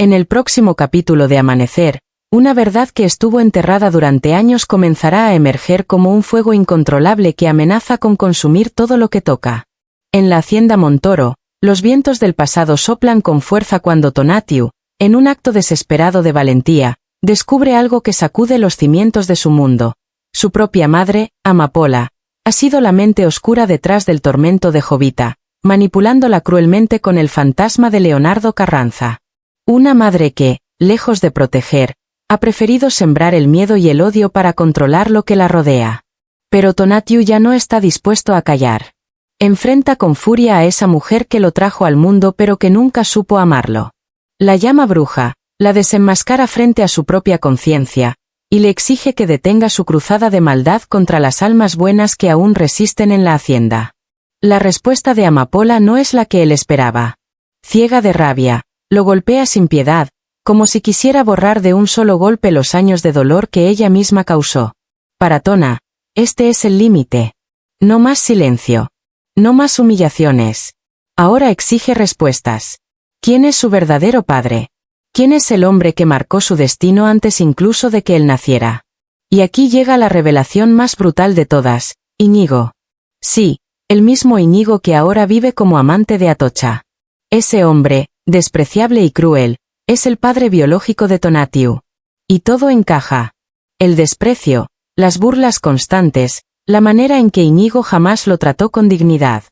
En el próximo capítulo de Amanecer, una verdad que estuvo enterrada durante años comenzará a emerger como un fuego incontrolable que amenaza con consumir todo lo que toca. En la hacienda Montoro, los vientos del pasado soplan con fuerza cuando Tonatiuh, en un acto desesperado de valentía, descubre algo que sacude los cimientos de su mundo. Su propia madre, Amapola, ha sido la mente oscura detrás del tormento de Jovita, manipulándola cruelmente con el fantasma de Leonardo Carranza. Una madre que, lejos de proteger, ha preferido sembrar el miedo y el odio para controlar lo que la rodea. Pero Tonatiuh ya no está dispuesto a callar. Enfrenta con furia a esa mujer que lo trajo al mundo pero que nunca supo amarlo. La llama bruja, la desenmascara frente a su propia conciencia, y le exige que detenga su cruzada de maldad contra las almas buenas que aún resisten en la hacienda. La respuesta de Amapola no es la que él esperaba. Ciega de rabia, lo golpea sin piedad, como si quisiera borrar de un solo golpe los años de dolor que ella misma causó. Para Tona, este es el límite. No más silencio. No más humillaciones. Ahora exige respuestas. ¿Quién es su verdadero padre? ¿Quién es el hombre que marcó su destino antes incluso de que él naciera? Y aquí llega la revelación más brutal de todas, Íñigo. Sí, el mismo Íñigo que ahora vive como amante de Atocha. Ese hombre, despreciable y cruel, es el padre biológico de Tonatiuh. Y todo encaja. El desprecio, las burlas constantes, la manera en que Íñigo jamás lo trató con dignidad.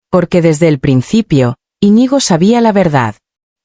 Porque desde el principio, Íñigo sabía la verdad.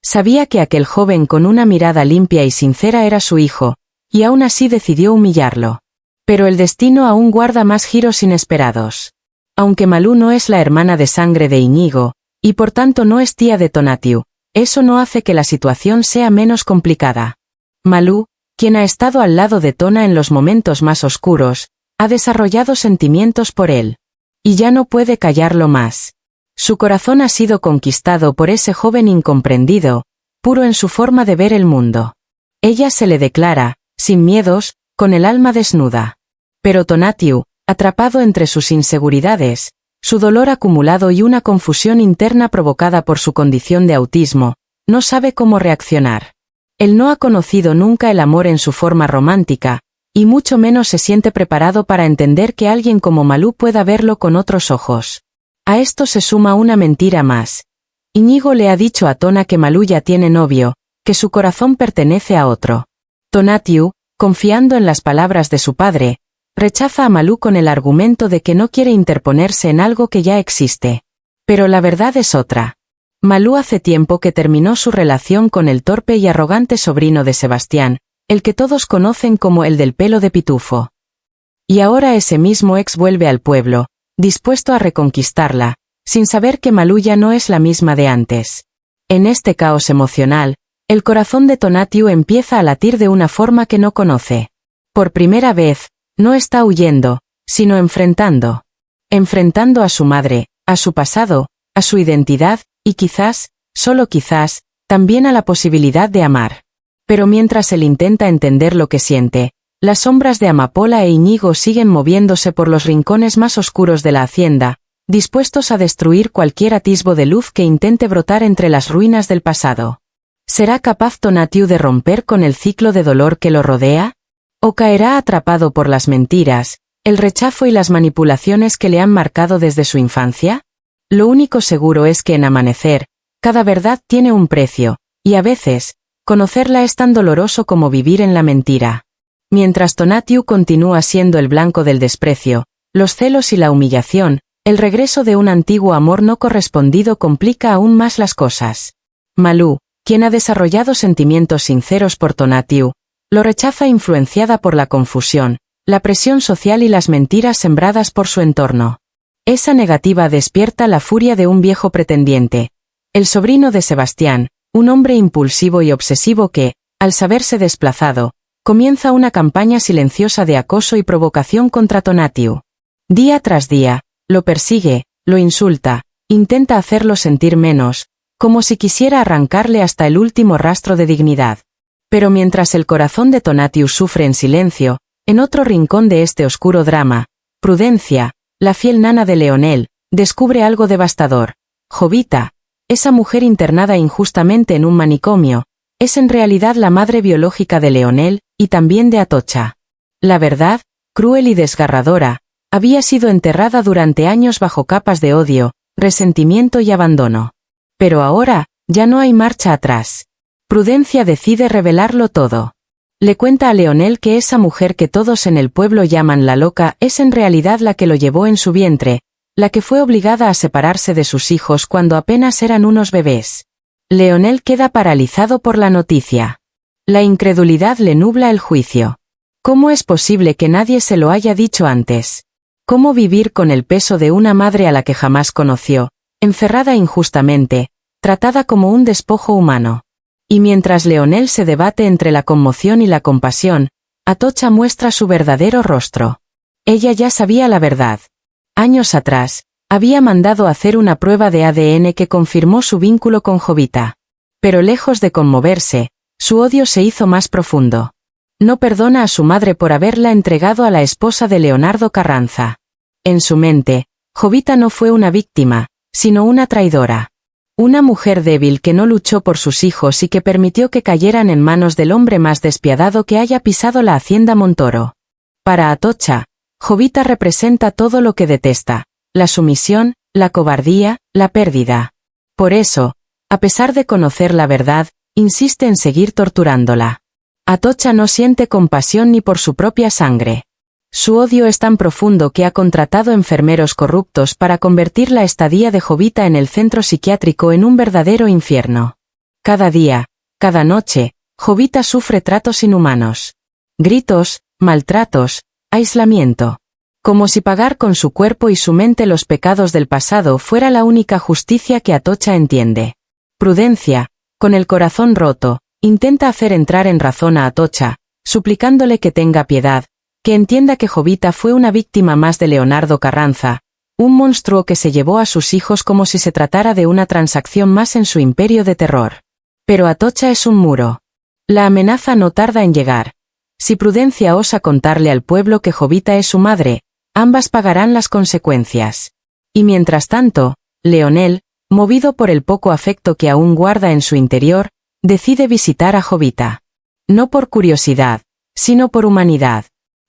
Sabía que aquel joven con una mirada limpia y sincera era su hijo, y aún así decidió humillarlo. Pero el destino aún guarda más giros inesperados. Aunque Malú no es la hermana de sangre de Íñigo, y por tanto no es tía de Tonatiuh, eso no hace que la situación sea menos complicada. Malú, quien ha estado al lado de Tona en los momentos más oscuros, ha desarrollado sentimientos por él. Y ya no puede callarlo más. Su corazón ha sido conquistado por ese joven incomprendido, puro en su forma de ver el mundo. Ella se le declara, sin miedos, con el alma desnuda. Pero Tonatiuh, atrapado entre sus inseguridades, su dolor acumulado y una confusión interna provocada por su condición de autismo, no sabe cómo reaccionar. Él no ha conocido nunca el amor en su forma romántica, y mucho menos se siente preparado para entender que alguien como Malú pueda verlo con otros ojos. A esto se suma una mentira más. Íñigo le ha dicho a Tona que Malú ya tiene novio, que su corazón pertenece a otro. Tonatiuh, confiando en las palabras de su padre, rechaza a Malú con el argumento de que no quiere interponerse en algo que ya existe. Pero la verdad es otra. Malú hace tiempo que terminó su relación con el torpe y arrogante sobrino de Sebastián, el que todos conocen como el del pelo de pitufo. Y ahora ese mismo ex vuelve al pueblo, dispuesto a reconquistarla, sin saber que Malú ya no es la misma de antes. En este caos emocional, el corazón de Tonatiuh empieza a latir de una forma que no conoce. Por primera vez, no está huyendo, sino enfrentando. Enfrentando a su madre, a su pasado, a su identidad, y quizás, solo quizás, también a la posibilidad de amar. Pero mientras él intenta entender lo que siente, las sombras de Amapola e Íñigo siguen moviéndose por los rincones más oscuros de la hacienda, dispuestos a destruir cualquier atisbo de luz que intente brotar entre las ruinas del pasado. ¿Será capaz Tonatiuh de romper con el ciclo de dolor que lo rodea? ¿O caerá atrapado por las mentiras, el rechazo y las manipulaciones que le han marcado desde su infancia? Lo único seguro es que en Amanecer, cada verdad tiene un precio, y a veces, conocerla es tan doloroso como vivir en la mentira. Mientras Tonatiuh continúa siendo el blanco del desprecio, los celos y la humillación, el regreso de un antiguo amor no correspondido complica aún más las cosas. Malú, quien ha desarrollado sentimientos sinceros por Tonatiuh, lo rechaza influenciada por la confusión, la presión social y las mentiras sembradas por su entorno. Esa negativa despierta la furia de un viejo pretendiente, el sobrino de Sebastián, un hombre impulsivo y obsesivo que, al saberse desplazado, comienza una campaña silenciosa de acoso y provocación contra Tonatiuh. Día tras día, lo persigue, lo insulta, intenta hacerlo sentir menos, como si quisiera arrancarle hasta el último rastro de dignidad. Pero mientras el corazón de Tonatiuh sufre en silencio, en otro rincón de este oscuro drama, Prudencia, la fiel nana de Leonel, descubre algo devastador. Jovita, esa mujer internada injustamente en un manicomio, es en realidad la madre biológica de Leonel, y también de Atocha. La verdad, cruel y desgarradora, había sido enterrada durante años bajo capas de odio, resentimiento y abandono. Pero ahora, ya no hay marcha atrás. Prudencia decide revelarlo todo. Le cuenta a Leonel que esa mujer que todos en el pueblo llaman la loca es en realidad la que lo llevó en su vientre, la que fue obligada a separarse de sus hijos cuando apenas eran unos bebés. Leonel queda paralizado por la noticia. La incredulidad le nubla el juicio. ¿Cómo es posible que nadie se lo haya dicho antes? ¿Cómo vivir con el peso de una madre a la que jamás conoció, encerrada injustamente, tratada como un despojo humano? Y mientras Leonel se debate entre la conmoción y la compasión, Atocha muestra su verdadero rostro. Ella ya sabía la verdad. Años atrás, había mandado hacer una prueba de ADN que confirmó su vínculo con Jovita. Pero lejos de conmoverse, su odio se hizo más profundo. No perdona a su madre por haberla entregado a la esposa de Leonardo Carranza. En su mente, Jovita no fue una víctima, sino una traidora. Una mujer débil que no luchó por sus hijos y que permitió que cayeran en manos del hombre más despiadado que haya pisado la hacienda Montoro. Para Atocha, Jovita representa todo lo que detesta: la sumisión, la cobardía, la pérdida. Por eso, a pesar de conocer la verdad, insiste en seguir torturándola. Atocha no siente compasión ni por su propia sangre. Su odio es tan profundo que ha contratado enfermeros corruptos para convertir la estadía de Jovita en el centro psiquiátrico en un verdadero infierno. Cada día, cada noche, Jovita sufre tratos inhumanos. Gritos, maltratos, aislamiento. Como si pagar con su cuerpo y su mente los pecados del pasado fuera la única justicia que Atocha entiende. Prudencia, con el corazón roto, intenta hacer entrar en razón a Atocha, suplicándole que tenga piedad, que entienda que Jovita fue una víctima más de Leonardo Carranza, un monstruo que se llevó a sus hijos como si se tratara de una transacción más en su imperio de terror. Pero Atocha es un muro. La amenaza no tarda en llegar. Si Prudencia osa contarle al pueblo que Jovita es su madre, ambas pagarán las consecuencias. Y mientras tanto, Leonel, movido por el poco afecto que aún guarda en su interior, decide visitar a Jovita. No por curiosidad, sino por humanidad.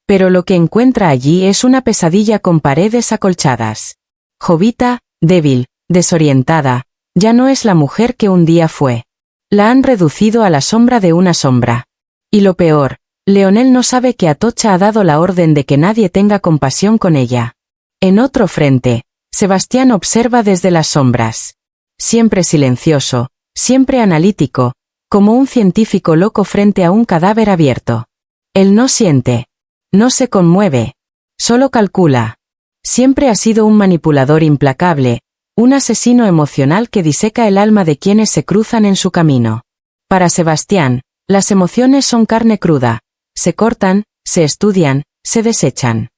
Pero lo que encuentra allí es una pesadilla con paredes acolchadas. Jovita, débil, desorientada, ya no es la mujer que un día fue. La han reducido a la sombra de una sombra. Y lo peor, Leonel no sabe que Atocha ha dado la orden de que nadie tenga compasión con ella. En otro frente, Sebastián observa desde las sombras. Siempre silencioso, siempre analítico, como un científico loco frente a un cadáver abierto. Él no siente. No se conmueve. Solo calcula. Siempre ha sido un manipulador implacable, un asesino emocional que diseca el alma de quienes se cruzan en su camino. Para Sebastián, las emociones son carne cruda. Se cortan, se estudian, se desechan.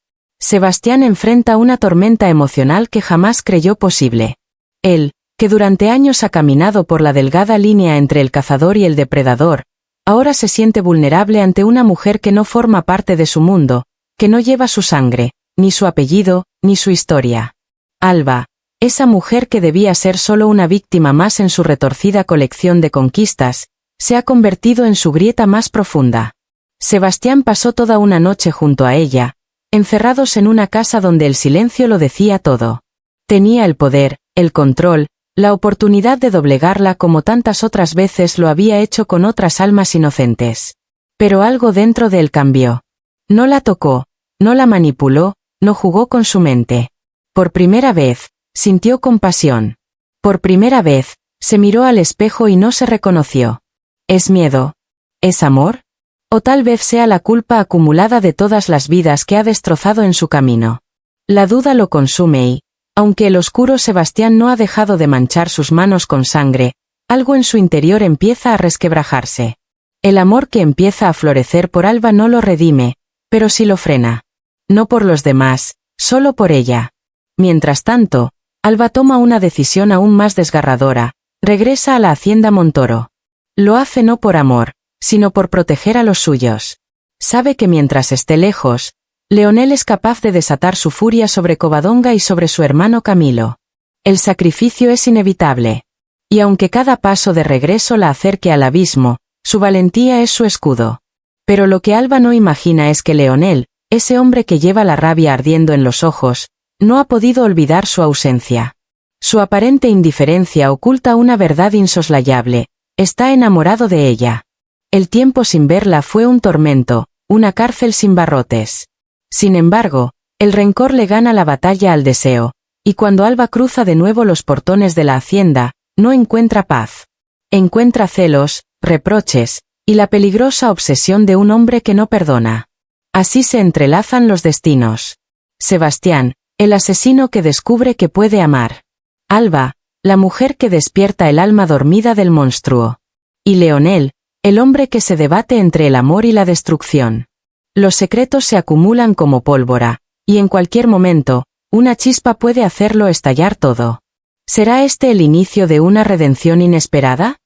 Sebastián enfrenta una tormenta emocional que jamás creyó posible. Él, que durante años ha caminado por la delgada línea entre el cazador y el depredador, ahora se siente vulnerable ante una mujer que no forma parte de su mundo, que no lleva su sangre, ni su apellido, ni su historia. Alba, esa mujer que debía ser solo una víctima más en su retorcida colección de conquistas, se ha convertido en su grieta más profunda. Sebastián pasó toda una noche junto a ella, encerrados en una casa donde el silencio lo decía todo. Tenía el poder, el control, la oportunidad de doblegarla como tantas otras veces lo había hecho con otras almas inocentes. Pero algo dentro de él cambió. No la tocó, no la manipuló, no jugó con su mente. Por primera vez, sintió compasión. Por primera vez, se miró al espejo y no se reconoció. ¿Es miedo? ¿Es amor? O tal vez sea la culpa acumulada de todas las vidas que ha destrozado en su camino. La duda lo consume y, aunque el oscuro Sebastián no ha dejado de manchar sus manos con sangre, algo en su interior empieza a resquebrajarse. El amor que empieza a florecer por Alba no lo redime, pero sí lo frena. No por los demás, solo por ella. Mientras tanto, Alba toma una decisión aún más desgarradora, regresa a la hacienda Montoro. Lo hace no por amor, sino por proteger a los suyos. Sabe que mientras esté lejos, Leonel es capaz de desatar su furia sobre Covadonga y sobre su hermano Camilo. El sacrificio es inevitable. Y aunque cada paso de regreso la acerque al abismo, Su valentía es su escudo. Pero lo que Alba no imagina es que Leonel, ese hombre que lleva la rabia ardiendo en los ojos, no ha podido olvidar su ausencia. Su aparente indiferencia oculta una verdad insoslayable: está enamorado de ella. El tiempo sin verla fue un tormento, una cárcel sin barrotes. Sin embargo, el rencor le gana la batalla al deseo, y cuando Alba cruza de nuevo los portones de la hacienda, no encuentra paz. Encuentra celos, reproches, y la peligrosa obsesión de un hombre que no perdona. Así se entrelazan los destinos. Sebastián, el asesino que descubre que puede amar. Alba, la mujer que despierta el alma dormida del monstruo. Y Leonel, el hombre que se debate entre el amor y la destrucción. Los secretos se acumulan como pólvora, y en cualquier momento, una chispa puede hacerlo estallar todo. ¿Será este el inicio de una redención inesperada?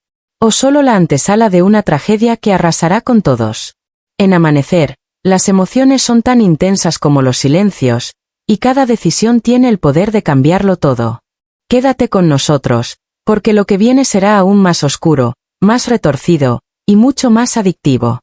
¿O solo la antesala de una tragedia que arrasará con todos? En Amanecer, las emociones son tan intensas como los silencios, y cada decisión tiene el poder de cambiarlo todo. Quédate con nosotros, porque lo que viene será aún más oscuro, más retorcido, y mucho más adictivo.